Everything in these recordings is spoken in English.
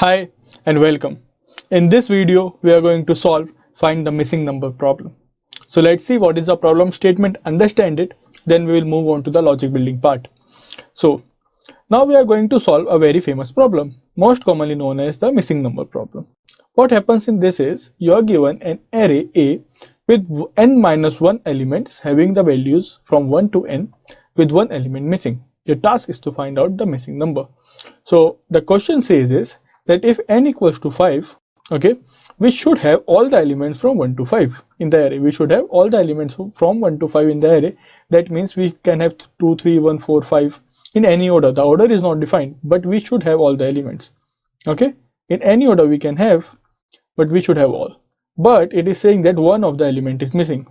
Hi and welcome. In this video, we are going to find the missing number problem. So let's see what is the problem statement, understand it, then we will move on to the logic building part. So now we are going to solve a very famous problem, most commonly known as the missing number problem. What happens in this is you are given an array A with n minus 1 elements having the values from 1 to n with one element missing. Your task is to find out the missing number. So the question says is that if n equals to 5, okay, we should have all the elements from 1 to 5 in the array. We should have all the elements from 1 to 5 in the array. That means we can have 2, 3, 1, 4, 5 in any order. The order is not defined, but we should have all the elements. Okay, in any order we can have, but we should have all. But it is saying that one of the element is missing.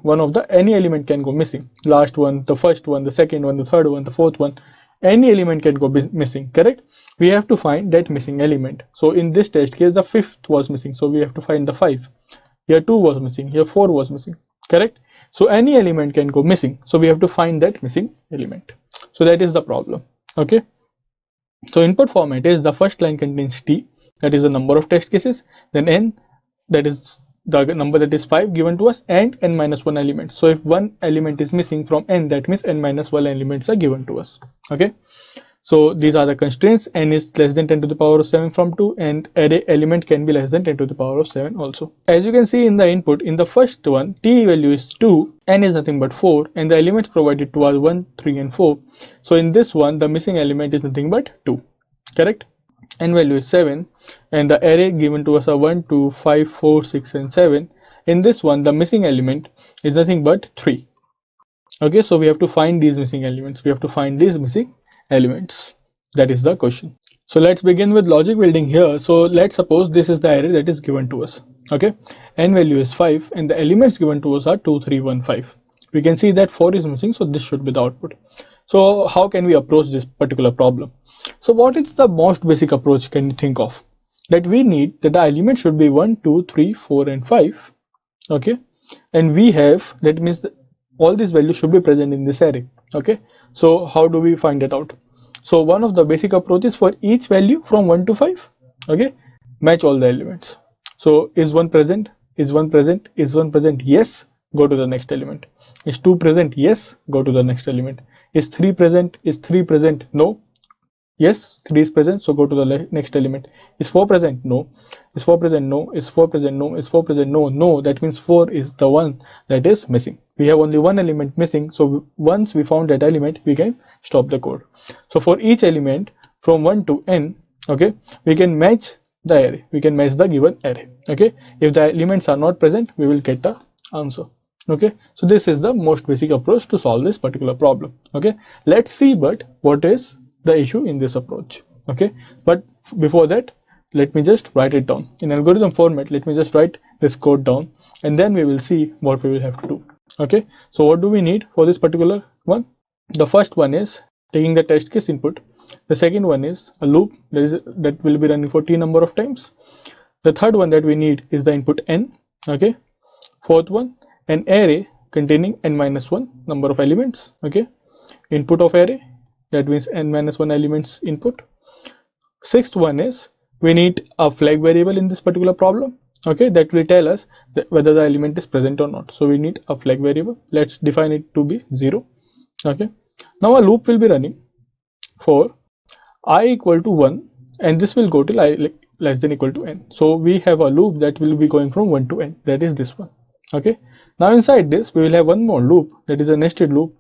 Any element can go missing. Last one, the first one, the second one, the third one, the fourth one. Any element can go missing, correct? We have to find that missing element. So in this test case, the fifth was missing. So we have to find the 5. Here 2 was missing. Here 4 was missing, correct? So any element can go missing. So we have to find that missing element. So that is the problem. Okay. So input format is the first line contains t, that is the number of test cases, then n, that is the number that is 5 given to us, and n minus 1 element. So if one element is missing from n, that means n minus 1 elements are given to us. Okay, so these are the constraints. N is less than 10 to the power of 7 from 2, and array element can be less than 10 to the power of 7 also. As you can see in the input, in the first one, t value is 2, n is nothing but 4, and the elements provided to us 1, 3 and 4. So in this one, the missing element is nothing but 2, correct? N value is 7, and the array given to us are 1, 2, 5, 4, 6 and 7. In this one, the missing element is nothing but 3. Okay, so we have to find these missing elements. That is the question. So let's begin with logic building here. So let's suppose this is the array that is given to us. Okay, n value is 5 and the elements given to us are 2, 3, 1, 5. We can see that 4 is missing, so this should be the output. So how can we approach this particular problem? So what is the most basic approach can you think of? That we need that the element should be 1, 2, 3, 4 and 5. Okay, and we have, that means all these values should be present in this array. Okay, so how do we find it out? So one of the basic approaches, for each value from 1 to 5, okay, match all the elements. So is 1 present? Is 1 present? Is 1 present? Yes, go to the next element. Is 2 present? Yes, go to the next element. Is 3 present? Is 3 present? No. Yes, 3 is present, so go to the next element. Is 4 present? No. Is 4 present? No. Is 4 present? No. Is 4 present? No. No, that means 4 is the one that is missing. We have only one element missing, so once we found that element, we can stop the code. So for each element from 1 to n, okay, we can match the array. We can match the given array. Okay, if the elements are not present, we will get the answer. Okay, so this is the most basic approach to solve this particular problem. Okay, let's see but what is the issue in this approach. Okay, but before that, let me just write it down in algorithm format. Let me just write this code down, and then we will see what we will have to do. Okay, so what do we need for this particular one? The first one is taking the test case input. The second one is a loop that will be running for t number of times. The third one that we need is the input n. Okay, fourth one, an array containing n minus 1 number of elements. Okay, input of array, that means n minus 1 elements input. Sixth one is we need a flag variable in this particular problem. Okay, that will tell us whether the element is present or not. So we need a flag variable. Let's define it to be 0. Okay, now a loop will be running for I equal to 1, and this will go till I less than equal to n. So we have a loop that will be going from 1 to n, that is this one. Okay, now inside this we will have one more loop, that is a nested loop,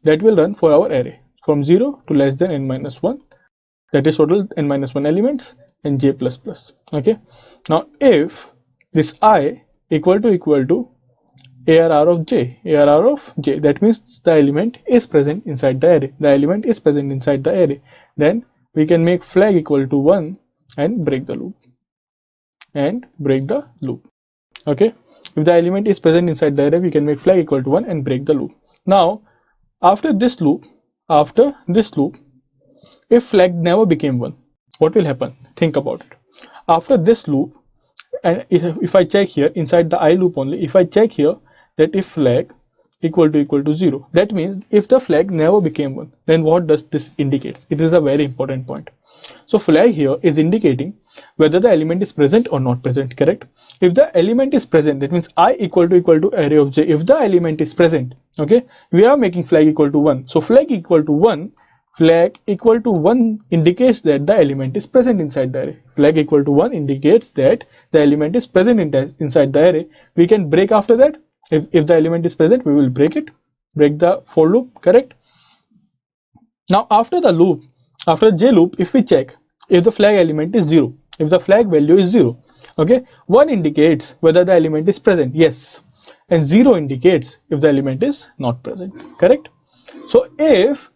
that will run for our array from 0 to less than n minus 1, that is total n minus 1 elements, and j plus plus. Okay, now if this I equal to ARR of j, that means the element is present inside the array. Then we can make flag equal to 1 and break the loop. Okay, if the element is present inside the array, we can make flag equal to 1 and break the loop. Now after this loop, if flag never became 1, what will happen? Think about it. After this loop, and if I check here inside the I loop only, if I check here that if flag equal to 0. That means if the flag never became 1, then what does this indicate? It is a very important point. So flag here is indicating whether the element is present or not present, correct? If the element is present, that means I equal to array of j. If the element is present, okay, we are making flag equal to 1. So flag equal to 1, flag equal to 1 indicates that the element is present inside the array. Flag equal to 1 indicates that the element is present inside the array. We can break after that. If the element is present, we will break it, break the for loop, correct? Now after the loop, after j loop, if we check if the flag element is 0, if the flag value is 0, okay, 1 indicates whether the element is present, yes, and 0 indicates if the element is not present, correct? So if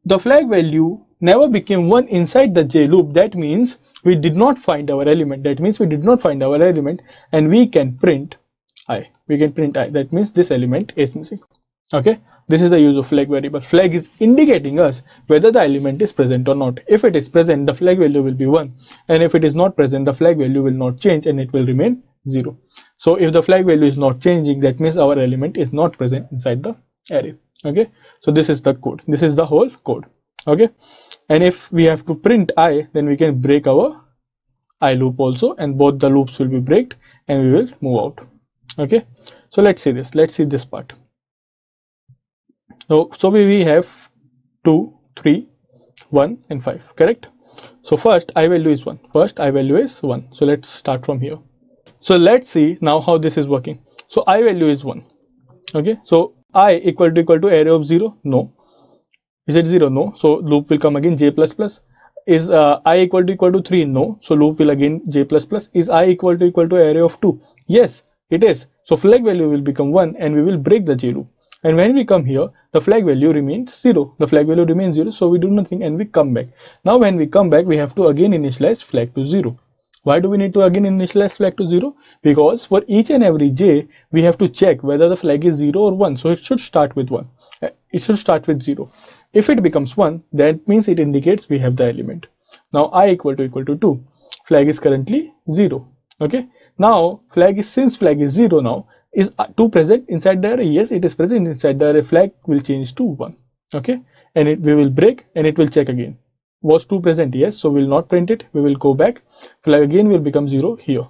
the flag value never became 1 inside the j loop, that means we did not find our element. That means we did not find our element, and we can print I. We can print I. That means this element is missing. Okay, this is the use of flag variable. Flag is indicating us whether the element is present or not. If it is present, the flag value will be 1, and if it is not present, the flag value will not change and it will remain 0. So if the flag value is not changing, that means our element is not present inside the array. Okay, so this is the code. This is the whole code. Okay, and if we have to print I, then we can break our I loop also, and both the loops will be breaked and we will move out. Okay, so let's see this. Let's see this part. So we have 2, 3, 1 and 5, correct? So first I value is 1. First I value is 1. So let's start from here. So let's see now how this is working. So I value is 1. Okay, so I equal to array of 0. No. Is it 0? No. So loop will come again j plus plus. Is I equal to 3? No. So loop will again j plus plus. Is I equal to array of 2? Yes, it is. So flag value will become 1 and we will break the j loop. And when we come here, the flag value remains 0. The flag value remains 0, so we do nothing and we come back. Now when we come back, we have to again initialize flag to 0. Why do we need to again initialize flag to 0? Because for each and every j, we have to check whether the flag is 0 or 1. So it should start with 1. It should start with 0. If it becomes 1, that means it indicates we have the element. Now I equal to 2. Flag is currently 0. Okay. Now since flag is 0 now, is 2 present inside the array? Yes, it is present inside the array. Flag will change to 1. Okay, and we will break and it will check again. Was 2 present? Yes, so we will not print it. We will go back. Flag again will become 0 here.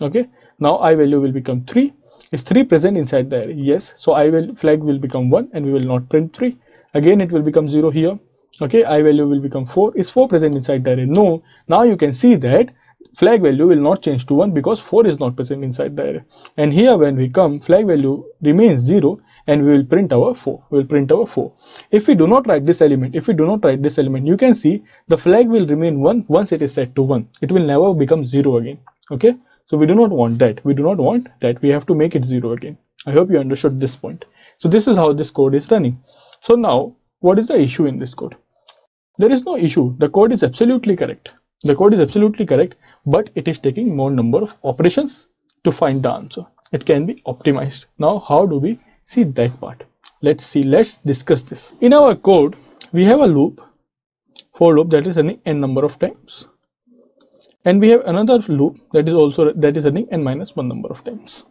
Okay, now I value will become 3. Is 3 present inside the array? Yes, so flag will become 1 and we will not print 3. Again it will become 0 here. Okay, I value will become 4. Is 4 present inside the array? No. Now you can see that flag value will not change to 1 because 4 is not present inside the array. And here when we come, flag value remains 0 and we will print our 4. We will print our 4. If we do not write this element, you can see the flag will remain 1 once it is set to 1. It will never become 0 again. Okay, so we do not want that. We do not want that. We have to make it 0 again. I hope you understood this point. So this is how this code is running. So now what is the issue in this code? There is no issue. The code is absolutely correct. The code is absolutely correct, but it is taking more number of operations to find the answer. It can be optimized. Now how do we see that part? Let's discuss this. In our code, we have a loop, for loop that is running n number of times, and we have another loop that is running n minus 1 number of times.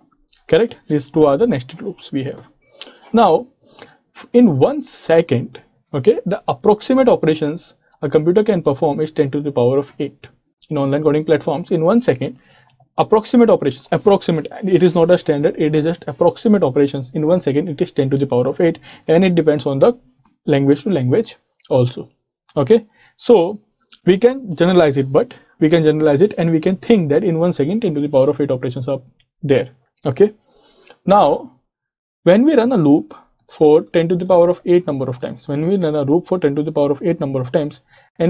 Correct? These two are the nested loops we have. Now in 1 second, okay, the approximate operations a computer can perform is 10 to the power of 8. In online coding platforms, in 1 second, approximate operations, it is not a standard, it is just approximate operations. In 1 second, it is 10 to the power of 8, and it depends on the language to language also. Okay, so we can generalize it, and we can think that in 1 second 10 to the power of 8 operations are there. Okay, now when we run a loop for 10 to the power of 8 number of times, and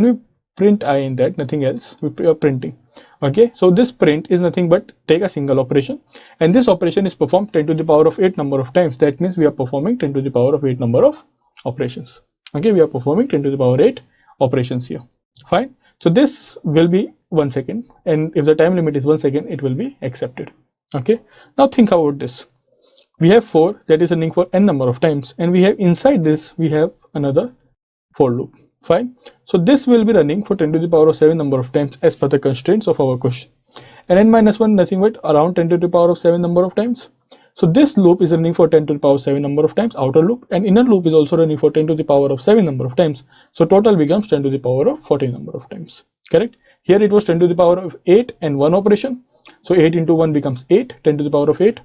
we print I in that, nothing else, we are printing. Okay, so this print is nothing but take a single operation, and this operation is performed 10 to the power of 8 number of times. That means we are performing 10 to the power of 8 number of operations. Okay, we are performing 10 to the power 8 operations here. Fine. So this will be 1 second, and if the time limit is 1 second, it will be accepted. Okay, now think about this. We have 4 that is running for n number of times, and we have inside this we have another for loop. Fine. So this will be running for 10 to the power of 7 number of times as per the constraints of our question, and n minus 1 nothing but around 10 to the power of 7 number of times. So this loop is running for 10 to the power 7 number of times, outer loop, and inner loop is also running for 10 to the power of 7 number of times. So total becomes 10 to the power of 14 number of times. Correct? Here it was 10 to the power of 8 and 1 operation. So 8 into 1 becomes 8, 10 to the power of 8.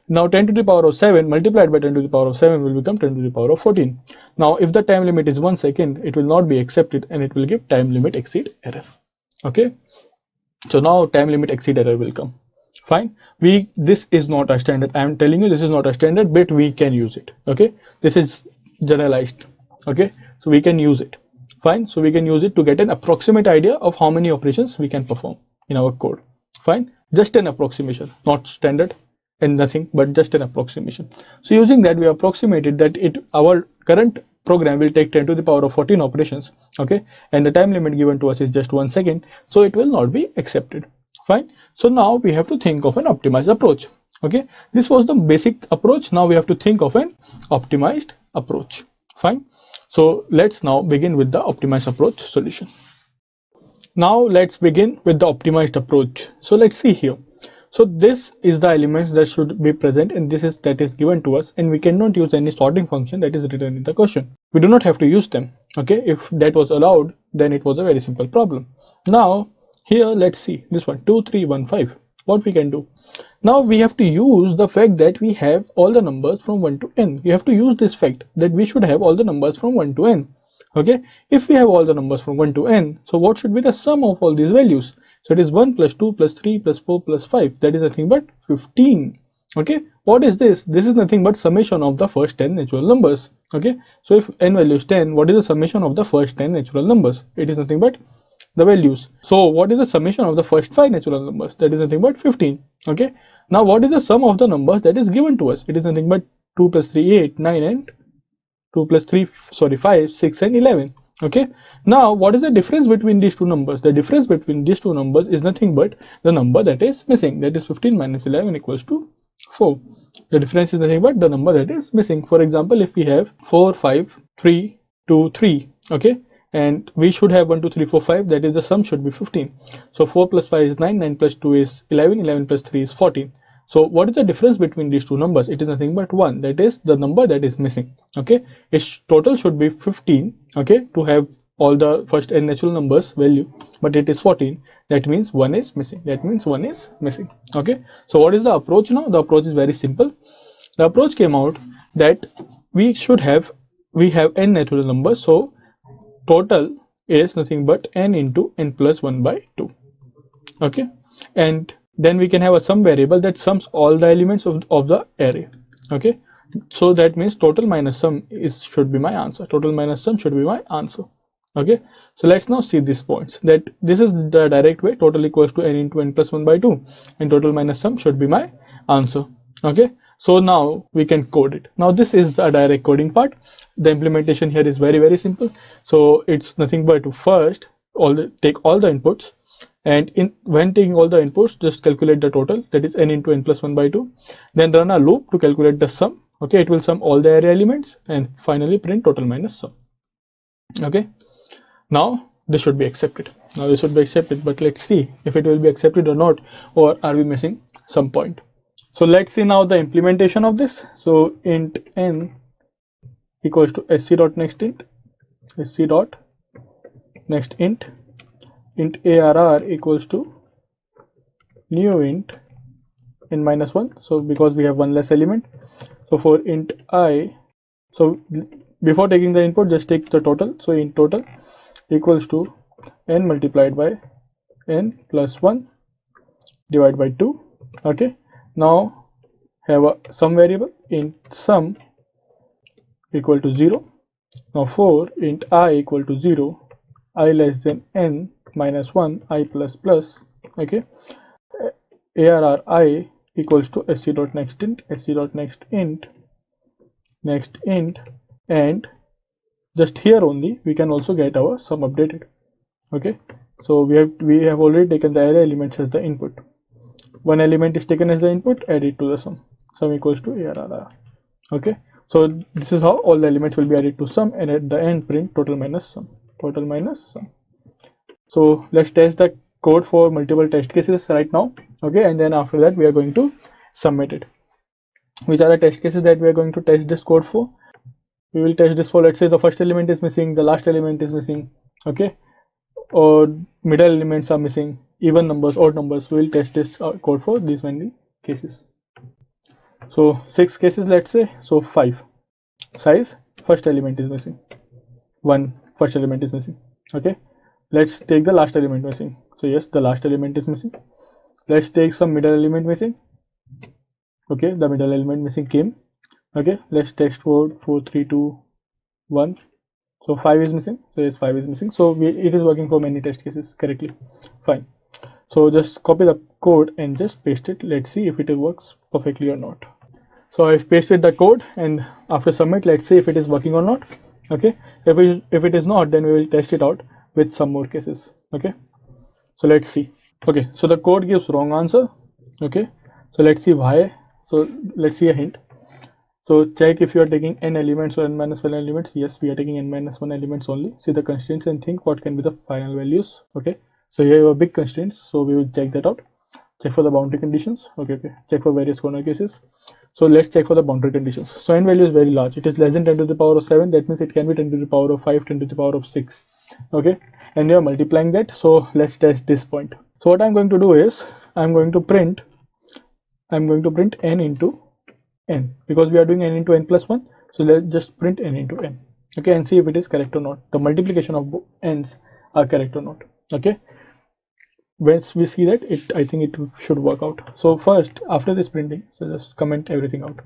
Now 10 to the power of 7 multiplied by 10 to the power of 7 will become 10 to the power of 14. Now if the time limit is 1 second, it will not be accepted and it will give time limit exceed error. Okay. So now time limit exceed error will come. Fine. This is not a standard. I am telling you this is not a standard, but we can use it. Okay. This is generalized. Okay. So we can use it. Fine. So we can use it to get an approximate idea of how many operations we can perform in our code. Fine. Just an approximation, not standard and nothing, but just an approximation. So using that, we approximated that our current program will take 10 to the power of 14 operations. Okay. And the time limit given to us is just 1 second. So it will not be accepted. Fine. So now we have to think of an optimized approach. Okay. This was the basic approach. Now we have to think of an optimized approach. Fine. So let's now begin with the optimized approach solution. Now let's begin with the optimized approach. So let's see here. So this is the elements that should be present, and this is that is given to us, and we cannot use any sorting function that is written in the question. We do not have to use them. Okay, if that was allowed, then it was a very simple problem. Now here let's see this one 2 3 1 5. What we can do now, we have to use the fact that we have all the numbers from 1 to n. We have to use this fact that we should have all the numbers from 1 to n. Okay, if we have all the numbers from 1 to n, so what should be the sum of all these values? So it is 1 plus 2 plus 3 plus 4 plus 5. That is nothing but 15. Okay, what is this? This is nothing but summation of the first 10 natural numbers. Okay, so if n value is 10, what is the summation of the first 10 natural numbers? It is nothing but the values. So what is the summation of the first 5 natural numbers? That is nothing but 15. Okay, now what is the sum of the numbers that is given to us? It is nothing but 2 plus 3 8 9 and 2 plus 3 sorry 5 6 and 11. Okay, now what is the difference between these two numbers? The difference between these two numbers is nothing but the number that is missing, that is 15 minus 11 equals to 4. The difference is nothing but the number that is missing. For example, if we have 4 5 3 2 3, okay, and we should have 1 2 3 4 5, that is the sum should be 15. So 4 plus 5 is 9, 9 plus 2 is 11, 11 plus 3 is 14. So what is the difference between these two numbers? It is nothing but 1. That is the number that is missing. Okay, its total should be 15. Okay, to have all the first n natural numbers value, but it is 14. That means 1 is missing. That means 1 is missing. Okay, so what is the approach now? The approach is very simple. The approach came out that we have n natural numbers. So total is nothing but n into n plus 1 by 2. Okay, and then we can have a sum variable that sums all the elements of the array. Okay, so that means total minus sum should be my answer. Total minus sum should be my answer. Okay, so let's now see these points, that this is the direct way. Total equals to n into n plus 1 by 2, and total minus sum should be my answer. Okay, so now we can code it. Now this is the direct coding part. The implementation here is very simple. So it's nothing but to first take all the inputs, and when taking all the inputs, just calculate the total, that is n into n plus 1 by 2. Then run a loop to calculate the sum. Okay, it will sum all the array elements, and finally print total minus sum. Okay, now this should be accepted. But let's see if it will be accepted or not, or are we missing some point. So let's see now the implementation of this. So int n equals to sc dot next int, sc dot next int arr equals to new int n minus 1. So because we have one less element, so for int I, so before taking the input, just take the total. So int total equals to n multiplied by n plus 1 divided by 2. Okay, now have a sum variable, int sum equal to 0. Now for int I equal to 0, I less than n minus 1, I plus plus. Okay, arr I equals to sc dot next int, next int, and just here only we can also get our sum updated. Okay, so we have already taken the array elements as the input. One element is taken as the input, add it to the sum equals to arr. Okay, so this is how all the elements will be added to sum, and at the end print total minus sum. So let's test the code for multiple test cases right now. Okay, and then after that we are going to submit it. which are the test cases that we are going to test this code for. We will test this for, let's say the first element is missing, the last element is missing, okay, or middle elements are missing, even numbers, odd numbers. We will test this code for these many cases. So 6 cases, let's say. So 5 size, first element is missing, 1 first element is missing, okay. Let's take the last element missing. So yes, the last element is missing. Let's take some middle element missing, okay, the middle element missing came, okay. Let's test for 4 3 2 1. So 5 is missing. So yes, 5 is missing. So it is working for many test cases correctly. Fine. So just copy the code and just paste it. Let's see if it works perfectly or not. So I've pasted the code, and after submit, let's see if it is working or not. Okay. If it is not, then we will test it out with some more cases. Okay. So let's see. Okay. So the code gives wrong answer. Okay. So let's see why. So let's see a hint. So check if you are taking n elements or n minus 1 elements. Yes, we are taking n minus 1 elements only. See the constraints and think what can be the final values. Okay. So here you have big constraints. So we will check that out. Check for the boundary conditions. Okay. Check for various corner cases. So let's check for the boundary conditions. So n value is very large. It is less than 10 to the power of 7. That means it can be 10 to the power of 5, 10 to the power of 6. Okay. And we are multiplying that. So let's test this point. So what I'm going to do is I'm going to print n into n, because we are doing n into n plus 1. So let's just print n into n, okay, and see if it is correct or not. The multiplication of n's are correct or not. Okay, once we see that, I think it should work out. So first, after this printing, so just comment everything out,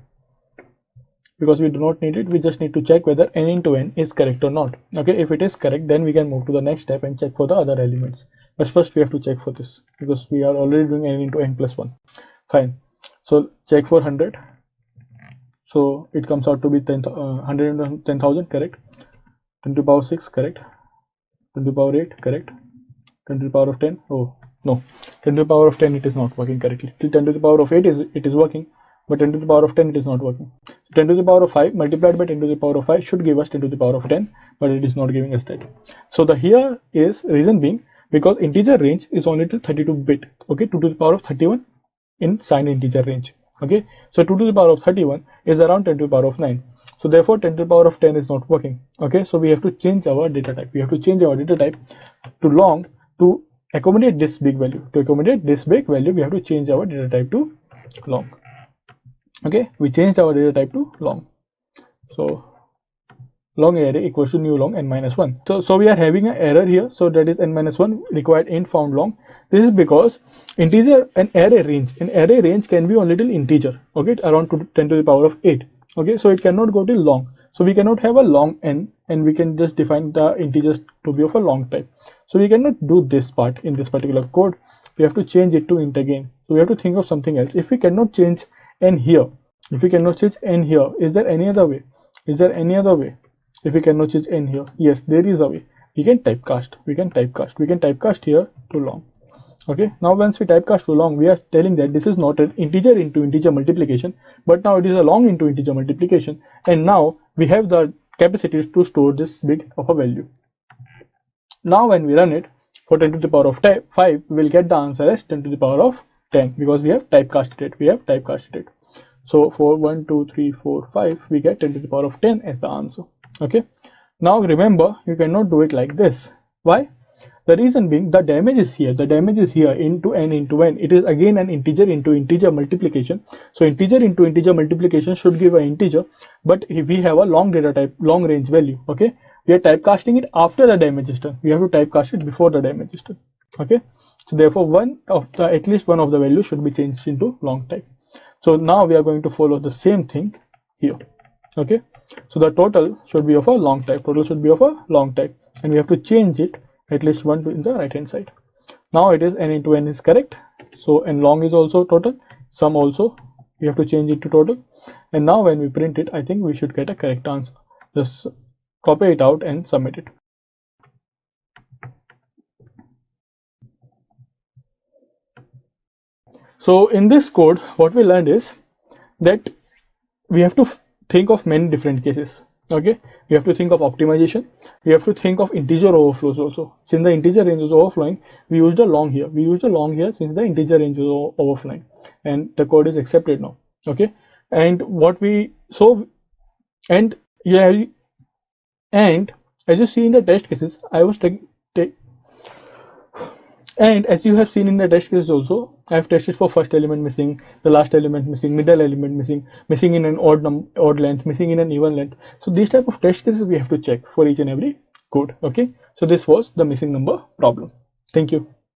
because we do not need it. We just need to check whether n into n is correct or not. Okay, if it is correct, then we can move to the next step and check for the other elements. But first we have to check for this, because we are already doing n into n plus 1. Fine. So check for 100. So it comes out to be 110,000, correct. 10 to the power 6, correct. 10 to the power 8, correct. 10 to the power of 10, oh no, 10 to the power of 10, it is not working correctly. 10 to the power of 8 it is working, but 10 to the power of 10 it is not working. 10 to the power of 5 multiplied by 10 to the power of 5 should give us 10 to the power of 10, but it is not giving us that. So the here is reason being because integer range is only till 32 bit, okay, 2 to the power of 31 in signed integer range. Okay, so 2 to the power of 31 is around 10 to the power of 9. So therefore 10 to the power of 10 is not working. Okay, so we have to change our data type. We have to change our data type to long to accommodate this big value. To accommodate this big value, we have to change our data type to long. Okay, we changed our data type to long. So long array equals to new long n minus 1. So we are having an error here. So that is n minus 1 required int found long. This is because integer an array range can be only till integer, okay, around 10 to the power of 8. Okay, so it cannot go till long. So we cannot have a long n, and we can just define the integers to be of a long type. So we cannot do this part in this particular code. We have to change it to int again. So we have to think of something else. If we cannot change n here, is there any other way? If we cannot change n here, yes, there is a way. We can typecast here to long. Okay, now once we typecast to long, we are telling that this is not an integer into integer multiplication, but now it is a long into integer multiplication, and now we have the capacity to store this big of a value. Now when we run it for 10 to the power of 5, we will get the answer as 10 to the power of 10, because we have typecasted it. So for 1 2 3 4 5, we get 10 to the power of 10 as the answer. Okay, now remember, you cannot do it like this. Why? The reason being, the damage is here into n. It is again an integer into integer multiplication. So integer into integer multiplication should give an integer, but if we have a long data type, long range value, okay, we are typecasting it after the damage is done. We have to typecast it before the damage is done. Okay, so therefore at least one of the values should be changed into long type. So now we are going to follow the same thing here. Okay, so the total should be of a long type. And we have to change it at least one in the right hand side. Now it is n into n is correct. So n long is also total. Sum also we have to change it to total. And now when we print it, I think we should get a correct answer. Just copy it out and submit it. So in this code, what we learned is that we have to think of many different cases. Okay, we have to think of optimization. We have to think of integer overflows also. Since the integer range was overflowing, we used a long here. Since the integer range was overflowing, and the code is accepted now. Okay, And what we so and yeah, and as you see in the test cases, I was and as you have seen in the test cases also, I have tested for first element missing, the last element missing, middle element missing, missing in an odd length, missing in an even length. So these type of test cases we have to check for each and every code. Okay, so this was the missing number problem. Thank you.